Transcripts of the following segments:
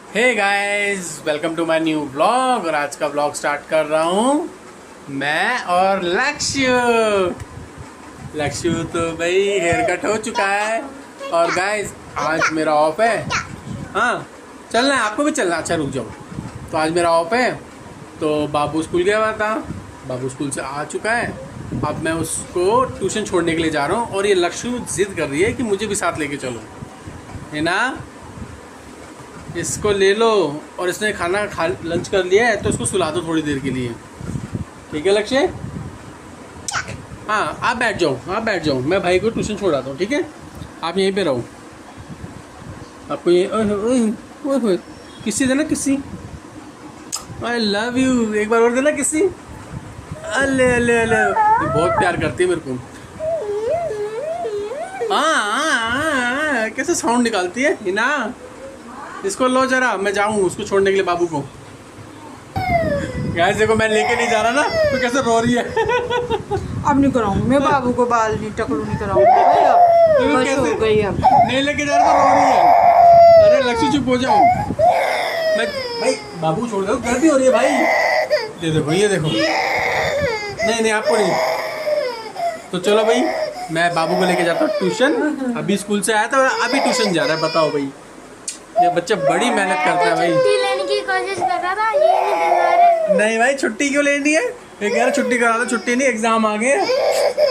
Hey guys, welcome to my new vlog. और आज का व्लॉग स्टार्ट कर रहा हूँ मैं और लक्ष्य तो भाई हेयर कट हो चुका है। और गाइस आज मेरा ऑफ है। हाँ चलना है, आपको भी चलना। अच्छा रुक जाओ। तो आज मेरा ऑफ है, तो बाबू स्कूल गया हुआ था। बाबू स्कूल से आ चुका है। अब मैं उसको ट्यूशन छोड़ने के लिए जा रहा हूँ। और ये लक्ष्य जिद कर रही है कि मुझे भी साथ लेके चलो, है ना। इसको ले लो। और इसने खाना खा लंच कर लिया है, तो इसको सुला दो थोड़ी देर के लिए। ठीक है लक्ष्य? हाँ आप बैठ जाओ, मैं भाई को ट्यूशन छोड़ाता हूँ। ठीक है, आप यहीं पे रहो। आपको ये ओए किसी देना, किसी। आई लव यू, एक बार और देना किसी। अले अले अले, बहुत प्यार करती है मेरे को। हाँ कैसे साउंड निकालती है हिना। इसको लो जरा, मैं जाऊँ उसको छोड़ने के लिए बाबू को। गाइस देखो, मैं लेके नहीं जा रहा ना, तो कैसे रो रही है। अब नहीं कराऊंगी मैं बाबू को, बाल नहीं टकलू नहीं कराऊंगी। बस हो गई अब। नहीं लेके जा रहा तो रो रही है। अरे लक्ष्य चुप हो जाओ। मैं भाई बाबू छोड़ दो, गर्मी हो रही है भाई। ये देखो, ये देखो। नहीं आपको नहीं। तो चलो भाई, मैं बाबू को लेके जाता हूँ ट्यूशन। अभी स्कूल से आया था, अभी ट्यूशन जा रहा है। बताओ भाई, ये बच्चा बड़ी मेहनत करता है भाई। छुट्टी लेने की कोशिश कर रहा था, ये नहीं दिलवा रहे। नहीं भाई, छुट्टी क्यों लेनी है? ये कह रहा छुट्टी करा दो। छुट्टी नहीं, एग्जाम आ गए।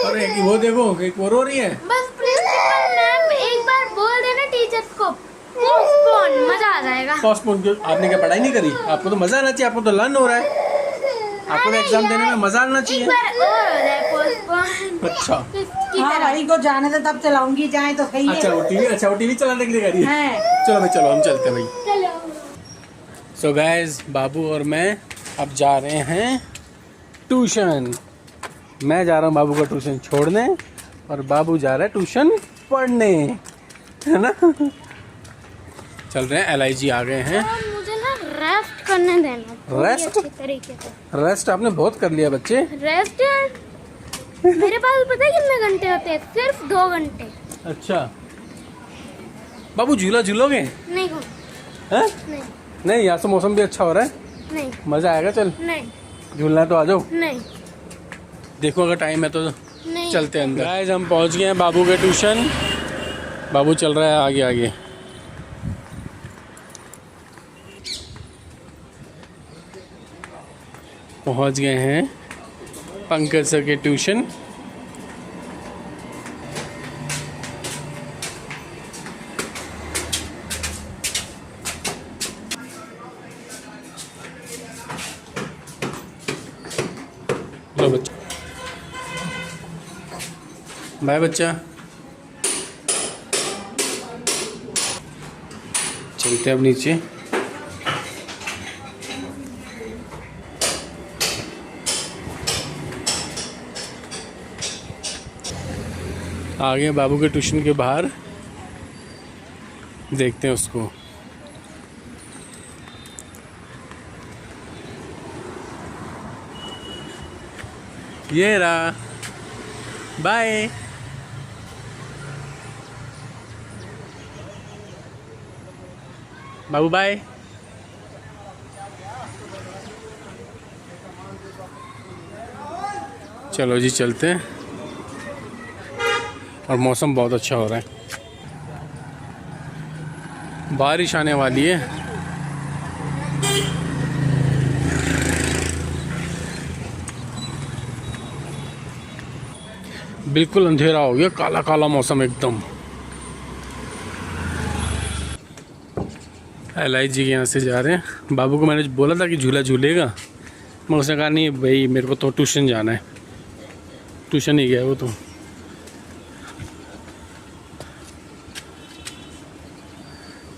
और एक वो देखो, एक वो रो रही है। बस प्रिंसिपल मैम एक बार बोल देना टीचर्स को, पोस्टपोन, मजा आ जाएगा। पोस्टपोन क्यों? आपने क्या पढ़ाई नहीं करी? आपको तो मजा आना चाहिए। आपको तो लर्न हो रहा है। आपको तो एग्जाम देने में मजा आना चाहिए। एक बार और हो जाए पोस्टपोन। अच्छा हाँ भाई को जाने दे, तब चलाऊंगी, जाए तो सही है। अच्छा वो टीवी चलाने के लिए करी है। हैं। चलो भाई, चलो हम चलते हैं भाई। चलो सो गाइस, बाबू और मैं अब जा रहे हैं ट्यूशन। मैं जा रहा हूँ बाबू को ट्यूशन छोड़ने, और बाबू जा रहा है ट्यूशन पढ़ने, है ना। चल रहे हैं। LIG आ गए हैं। और मुझे ना रेस्ट करने देना, थोड़ी रेस्ट? अच्छी तरीके से। रेस्ट आपने बहुत कर लिया बच्चे। रेस्ट यार, मेरे पास पता है कितने घंटे होते हैं? सिर्फ 2 घंटे। अच्छा बाबू, झूला झूलोगे? नहीं हो, हैं? नहीं नहीं, यहाँ से मौसम भी अच्छा हो रहा है, नहीं मज़ा आएगा। चल नहीं झूलना तो आ जाओ। नहीं देखो अगर टाइम है तो नहीं। चलते हैं अंदर। गाइस हम पहुँच गए हैं बाबू के ट्यूशन। बाबू चल रहा है आगे आगे। पहुँच गए हैं पंकज सर के ट्यूशन। लो बच्चा, बाय बच्चा। चलते हैं अब नीचे। आगे बाबू के ट्यूशन के बाहर देखते हैं उसको। ये रहा, बाय। बाबू बाय। चलो जी चलते हैं। और मौसम बहुत अच्छा हो रहा है, बारिश आने वाली है। बिल्कुल अंधेरा हो गया, काला काला मौसम एकदम। LIG के यहाँ से जा रहे हैं। बाबू को मैंने बोला था कि झूला झूलेगा, मैं उसने कहा नहीं भाई मेरे को तो ट्यूशन जाना है। ट्यूशन ही गया वो तो।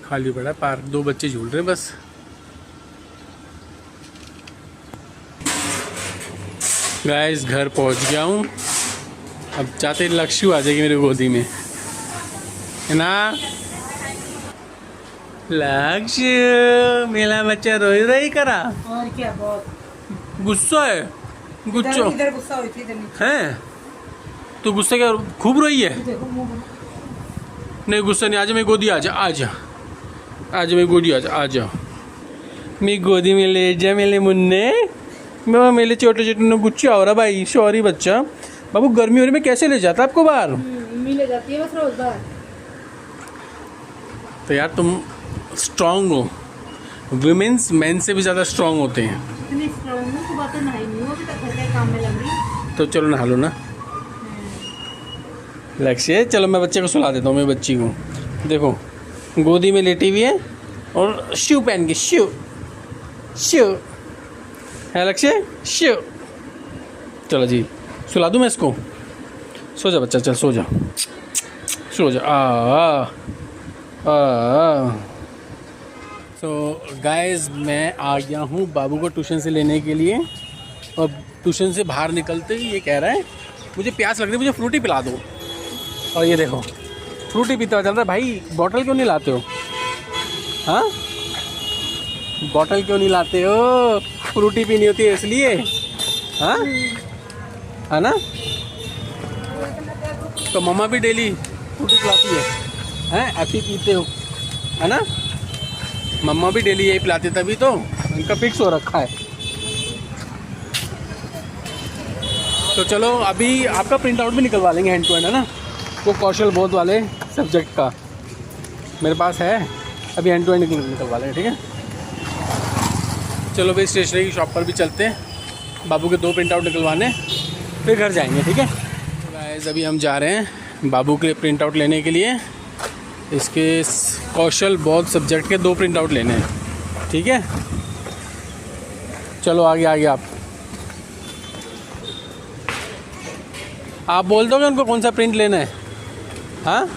खाली पड़ा पार्क, 2 बच्चे झूल रहे हैं बस। गाइस घर पहुंच गया हूँ। अब चाहते लक्ष्य आ जाएगी मेरी गोदी में, है ना। लक्ष्य मेरा बच्चा रोई रोई करा। और क्या, बहुत गुस्सा है। गुस्सा इधर गुस्सा हुई थी, इधर नीचे। है तो गुस्सा क्या खूब रोई है? देखो मुंह। नहीं गुस्सा नहीं, आज मेरी गोदी आजा, आजा आज मेरी गोदी आजा, आजा। मी गोदी में ले जा मेरे मुन्ने, मैं मेरे छोटे छोटे ने गुच्छा हो रहा भाई, सॉरी बच्चा। बाबू गर्मी हो रही में कैसे ले जाता आपको बाहर? मम्मी ले जाती है बस रोज बार। तो यार तुम स्ट्रांग हो, वुमेन्स मैन से भी ज़्यादा स्ट्रांग होते हैं। इतनी स्ट्रांग हूँ, सुबह तो नहाई नहीं हूँ, अभी तक घर के काम में लग रही। तो चलो नहा लो ना लक्ष्य। चलो मैं बच्चे को सुला देता हूँ। मैं बच्ची को देखो गोदी में लेटी हुई है और शू पहन के, शू शू है लक्ष्य, शू। चलो जी सुला दूँ मैं इसको। सो जा बच्चा, चल सो जा, सो जा। तो गाइस मैं आ गया हूँ बाबू को ट्यूशन से लेने के लिए, और ट्यूशन से बाहर निकलते ही ये कह रहा है मुझे प्यास लग रही है, मुझे फ्रूटी पिला दो। और ये देखो फ्रूटी पीता चल रहा है। भाई बॉटल क्यों नहीं लाते हो? हाँ बॉटल क्यों नहीं लाते हो? फ्रूटी पीनी होती है इसलिए, हाँ है ना? तो मम्मा भी डेली फ्रूटी पिलाती है, आप ही पीते हो है ना? मम्मा भी डेली यही पिलाती, तभी तो उनका फिक्स हो रखा है। तो चलो अभी आपका प्रिंट आउट भी निकलवा लेंगे हैंड टू हैंड, है ना? वो कौशल बोध वाले सब्जेक्ट का मेरे पास है, अभी हैंड टू हैंड निकलवा लेंगे, ठीक है? चलो भाई स्टेशनरी की शॉप पर भी चलते हैं, बाबू के 2 प्रिंट आउट निकलवाने, फिर घर जाएंगे, ठीक है? तो गाइस अभी हम जा रहे हैं बाबू के प्रिंट आउट लेने के लिए। इसके कौशल बोध सब्जेक्ट के 2 प्रिंट आउट लेने हैं, ठीक है? चलो आगे आगे आप बोल दोगे उनको कौन सा प्रिंट लेना है? हाँ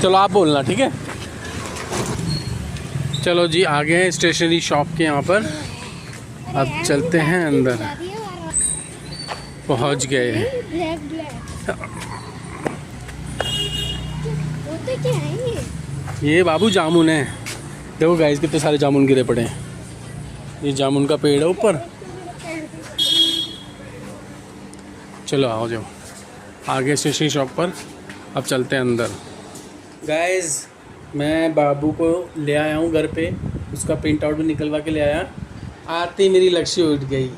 चलो आप बोलना, ठीक है? चलो जी आगे हैं स्टेशनरी शॉप के यहाँ पर, अब चलते हैं अंदर। पहुँच गए। ये बाबू जामुन है, देखो गाइस कितने सारे जामुन गिरे पड़े हैं। ये जामुन का पेड़ है ऊपर। चलो आओ जाओ आगे स्टेशनरी शॉप पर, अब चलते हैं अंदर। गाइस मैं बाबू को ले आया हूँ घर पे, उसका प्रिंट आउट भी निकलवा के ले आया। आते मेरी लक्ष्य उठ गई,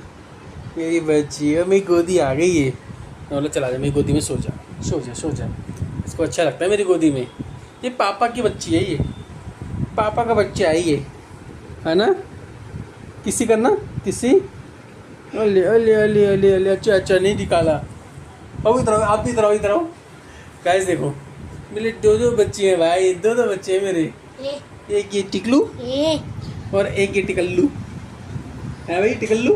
मेरी बच्ची और मेरी गोदी आ गई है। बोला चला जा मेरी गोदी में, सो जा सो जा सो जा। इसको अच्छा लगता है मेरी गोदी में। ये पापा की बच्ची है, ये पापा का बच्चा है ये, है ना? किसी करना किसी, अले अले अले अले अले, अच्छा अच्छा नहीं निकाला। अब इधर आओ, आप भी इधर आओ, इधर आओ। गाइस देखो मेरे 2 बच्चे हैं भाई, 2 बच्चे हैं मेरे। एक ये टिकलू और एक ये टिकल्लू है भाई, टिकल्लू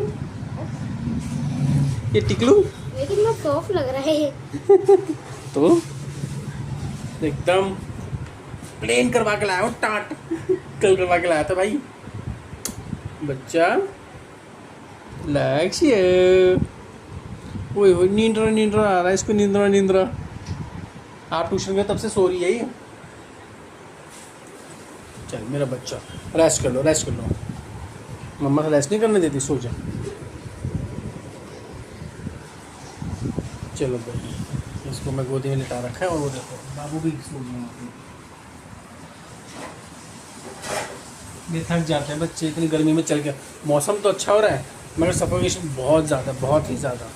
ये टिकलू। लेकिन मैं सॉफ्ट लग रहा है तो एकदम प्लेन करवा के लाया हूँ, टाट कल करवा के लाया था भाई बच्चा। लक्ष्य ओए हो, नींद आ रहा है इसको, नींद। आप ट्यूशन गए तब से सो रही है ये। चल मेरा बच्चा रेस्ट कर लो, रेस्ट कर लो। मम्मा से रेस्ट नहीं करने देती, सो जा। चलो भाई इसको मैं गोदी में लिटा रखा है, और वो देखो बाबू भी सो गए। ये थक जाते हैं बच्चे इतनी गर्मी में चल के। मौसम तो अच्छा हो रहा है मगर सफोकेशन बहुत ज़्यादा, बहुत ही ज़्यादा।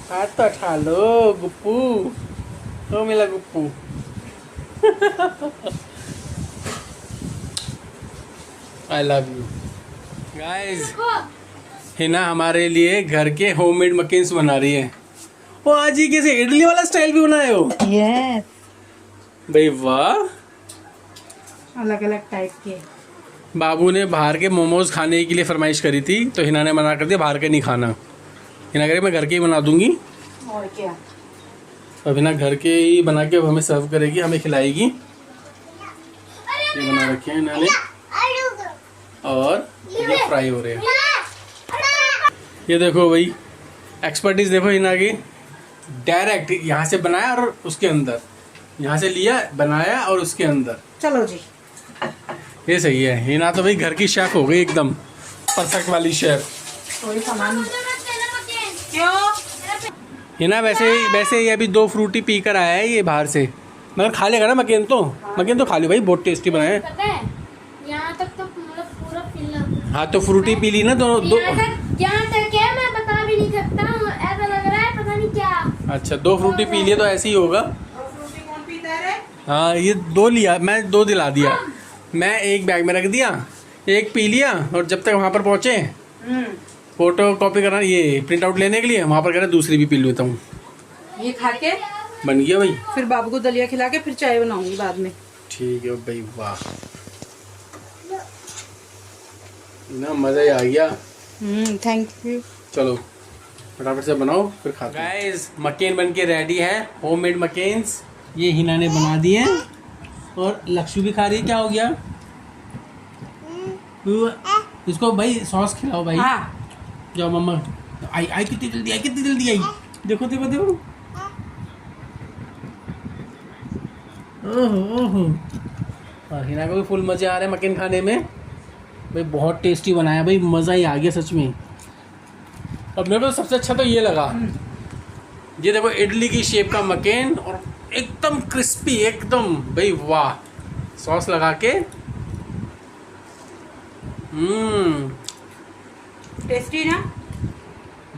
हाथ तो उठा लो गुप्पू, तो मिला Guppu I love you guys. Hina हमारे लिए घर के होममेड मकेन्स बना रही है। वो आज ही कैसे इडली वाला स्टाइल भी बनाए हो? यस भाई वाह, अलग अलग टाइप के। बाबू ने बाहर के मोमोज खाने के लिए फरमाइश करी थी, तो हिना ने मना कर दिया बाहर के नहीं खाना। हिना कह मैं घर के ही बना दूंगी, और क्या। अब हिना घर के ही बना के हमें सर्व करेगी, हमें खिलाएगी। ये बना रखे हैं हिना ने, और ये फ्राई हो रहे हैं। ये देखो भाई एक्सपर्टीज देखो हिना की, डायरेक्ट यहाँ से बनाया और उसके अंदर, यहाँ से लिया बनाया और उसके अंदर। चलो जी ये सही है, हिना तो भाई घर की शेफ हो गई, एकदम परफेक्ट वाली शेफ। कोई सामान क्यों। हिना वैसे ही अभी 2 फ्रूटी पी कर आया है ये बाहर से, मगर खा लेगा ना मकेन तो खा ली भाई, बहुत टेस्टी बनाए हैं। पता है यहाँ तक तो मतलब पूरा फिल हाँ तो फ्रूटी पी ली ना दोनों दो। यहाँ तक है, मैं बता भी नहीं सकता हूँ, ऐसा लग रहा है पता नहीं क्या। अच्छा 2 फ्रूटी पी लिए तो ऐसे ही होगा। और फ्रूटी कौन पीता है रे? हाँ ये 2 लिया, मैं 2 दिला दिया। मैं एक बैग में रख दिया, एक पी लिया, और जब तक वहाँ पर पहुँचे फोटो कॉपी करना, ये प्रिंट आउट लेने के लिए वहाँ पर कह रहे दूसरी भी पी लेता हूँ। ये खा के बन गया भाई। फिर बाबू को दलिया खिला के फिर चाय बनाऊंगी बाद में। ठीक है भाई, वाह ना, मज़ा ही आ गया। Thank you. चलो फटाफट से बनाओ फिर खाते हैं। गाइस मकेन बन के रेडी है, होममेड मकेन्स ये हिना ने बना दिए और लक्ष्मी भी खा रही है। क्या हो गया? इसको भाई सॉस खिलाओ भाई। हाँ। जाओ मम्मा। आई कितनी जल्दी आई, कितनी जल्दी आई। देखो देखो देखो। ओहो ओहो। और हिना को भी फुल मज़े आ रहे हैं मकेन खाने में भाई, बहुत टेस्टी बनाया भाई, मज़ा ही आ गया सच में। अब मेरे को सबसे अच्छा तो ये लगा, ये देखो इडली की शेप का मकेन और एकदम क्रिस्पी एकदम भाई, वाह। सॉस लगा के टेस्टी ना?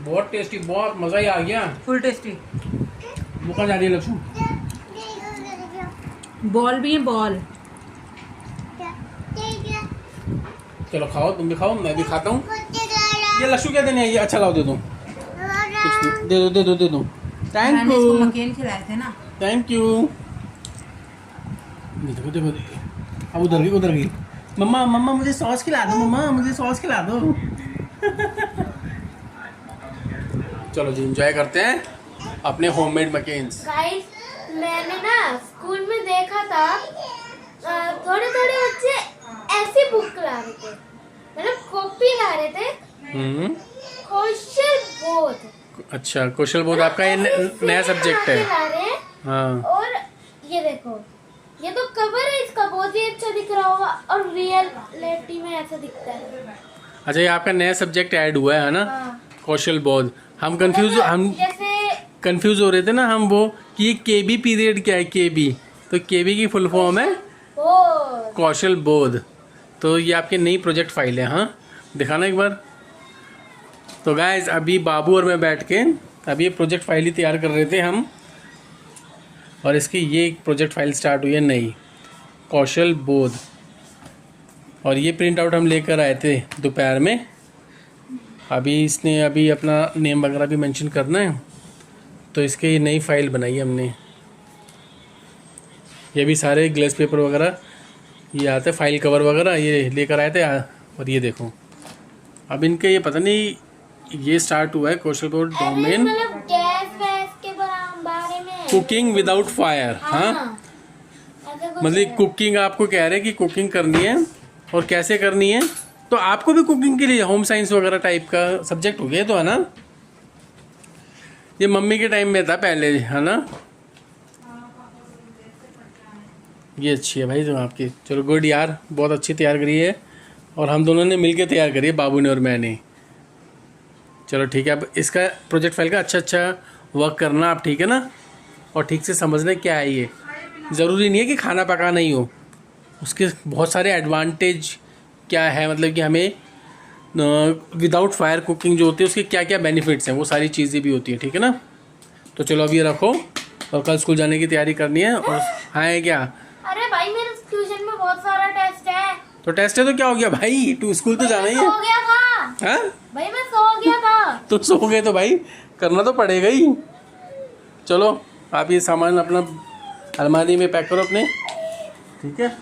बहुत टेस्टी, बहुत मज़ा ही आ गया। Full tasty. मुका जा रही है लक्ष्मी। बॉल भी है, बॉल। चलो खाओ, तुम भी खाओ, मैं भी खाता हूँ। ये लक्ष्मी क्या देने आई है? अच्छा लाओ दे दो, कुछ दे दो दे दो दे दो। थैंक यू, मकेन खिलाए थे ना। Thank you. देखो देखो देखो, अब उधर गई। मम्मा मम्मा मुझे सॉस खिला दो, मम्मा मुझे सॉस खिला दो। चलो जी एंजॉय करते हैं अपने होममेड मकेन्स। गाइस मैंने ना स्कूल में देखा था, थोड़े थोड़े बच्चे ऐसी बुक ला रहे थे, मतलब कॉपी ला रहे थे। कौशल बोध। अच्छा कौशल बोध आपका ये नया सब्जेक्ट है। ला रहे हैं। हाँ। और ये देखो, ये तो कवर है इसका, बहुत ही अच्छा दिख रहा होगा और रियलिटी में ऐसा दिखता है। अच्छा ये आपका नया सब्जेक्ट ऐड हुआ है ना? हाँ। कौशल बोध। हम जैसे कंफ्यूज हो रहे थे ना हम वो कि ये केबी पीरियड क्या है। केबी तो केबी की फुल फॉर्म है कौशल बोध। तो ये आपकी नई प्रोजेक्ट फाइल है। हाँ दिखाना एक बार। तो गाइस अभी बाबू और मैं बैठ के अभी ये प्रोजेक्ट फाइल ही तैयार कर रहे थे हम, और इसकी ये एक प्रोजेक्ट फाइल स्टार्ट हुई है नई, कौशल बोध। और ये प्रिंट आउट हम लेकर आए थे दोपहर में। अभी इसने अभी अपना नेम वगैरह भी मेंशन करना है, तो इसके ये नई फाइल बनाई है हमने। ये भी सारे ग्लेस पेपर वगैरह ये आते, फाइल कवर वगैरह ये लेकर आए थे। और ये देखो अब इनके ये पता नहीं ये स्टार्ट हुआ है कौशल बोध डोमेन मतलब गैस वैस के बारे में, कुकिंग विदाउट फायर। हाँ ऐसा कुछ मतलब है। कुकिंग आपको कह रहे हैं कि कुकिंग करनी है और कैसे करनी है। तो आपको भी कुकिंग के लिए होम साइंस वगैरह टाइप का सब्जेक्ट हो गया तो है ना? ये मम्मी के टाइम में था पहले, है ना? ये अच्छी है भाई जो आपकी। चलो गुड यार, बहुत अच्छी तैयार करी है और हम दोनों ने मिलके तैयार करी है, बाबू ने और मैंने। चलो ठीक है, अब इसका प्रोजेक्ट फाइल का अच्छा वर्क करना आप, ठीक है ना? और ठीक से समझना क्या है ये। ज़रूरी नहीं है कि खाना पकाना ही हो, उसके बहुत सारे एडवांटेज क्या है, मतलब कि हमें विदाउट फायर कुकिंग जो होती है उसके क्या क्या बेनिफिट्स हैं, वो सारी चीज़ें भी होती है, ठीक है ना? तो चलो अब ये रखो और कल स्कूल जाने की तैयारी करनी है। और हाँ क्या? अरे भाई मेरे ट्यूशन में बहुत सारा टेस्ट है। तो टेस्ट है तो क्या हो गया भाई, तू स्कूल तो जाना ही है। सो गया था हाँ भाई, मैं सो गया था। तो सो गए तो भाई करना तो पड़ेगा ही। चलो आप ये सामान अपना अलमारी में पैक करो अपने, ठीक है?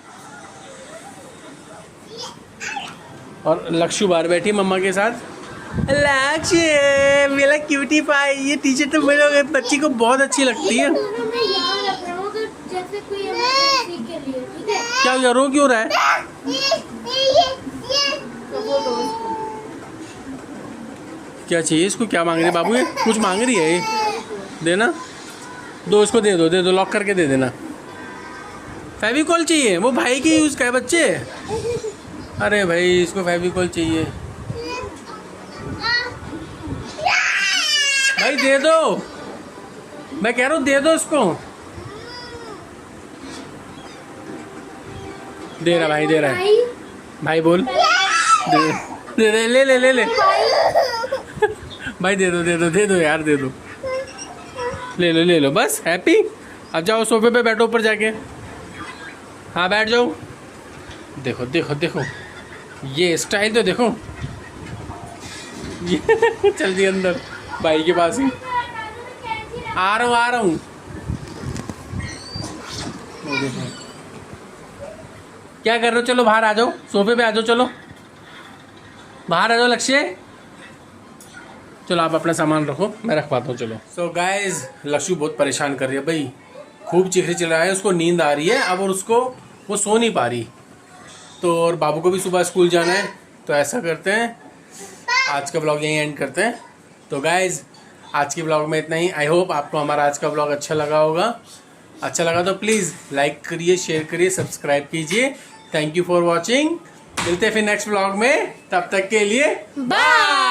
और लक्ष्य बाहर बैठी मम्मा के साथ। लक्ष्य मेरा क्यूटी पाई, ये टी शर्ट तो मेरे बच्ची को बहुत अच्छी लगती है। मैं यहाँ रख रहा हूँ, तो जैसे कोई इमरजेंसी के लिए, ठीक है? क्या हो गया, रो क्यों रहा है? क्या चाहिए इसको, क्या मांग रही है बाबू? ये कुछ मांग रही है, ये देना। दो इसको दे दो लॉक करके दे देना। फेविकॉल चाहिए, वो भाई की यूज़ का है बच्चे। अरे भाई इसको फेविकॉल चाहिए भाई, दे दो, मैं कह रहा हूँ दे दो इसको। दे रहा भाई, दे रहा है भाई भाई, बोल दे दे, ले ले ले ले भाई, दे दो दे दो दे दो यार, दे दो, ले लो बस। हैप्पी, अब जाओ सोफे पे बैठो ऊपर जाके। हाँ बैठ जाओ। देखो देखो देखो, ये स्टाइल तो देखो। ये चल दी अंदर भाई के पास ही। आ रहा हूँ। क्या कर रहे हो? चलो बाहर आ जाओ, सोफे पे आ जाओ, चलो बाहर आ जाओ। लक्ष्य, चलो आप अपना सामान रखो, मैं रखवाता हूँ। चलो। सो गाइज, लक्ष्य बहुत परेशान कर रही है भाई, खूब चीख चिल्ला रहा है, उसको नींद आ रही है अब और उसको वो सो नहीं पा रही। तो और बाबू को भी सुबह स्कूल जाना है, तो ऐसा करते हैं आज का ब्लॉग यहीं एंड करते हैं। तो गाइज, आज के ब्लॉग में इतना ही। आई होप आपको हमारा आज का ब्लॉग अच्छा लगा होगा। अच्छा लगा तो प्लीज़ लाइक करिए, शेयर करिए, सब्सक्राइब कीजिए। Thank you for watching. मिलते हैं फिर नेक्स्ट ब्लॉग में, तब तक के लिए बाय।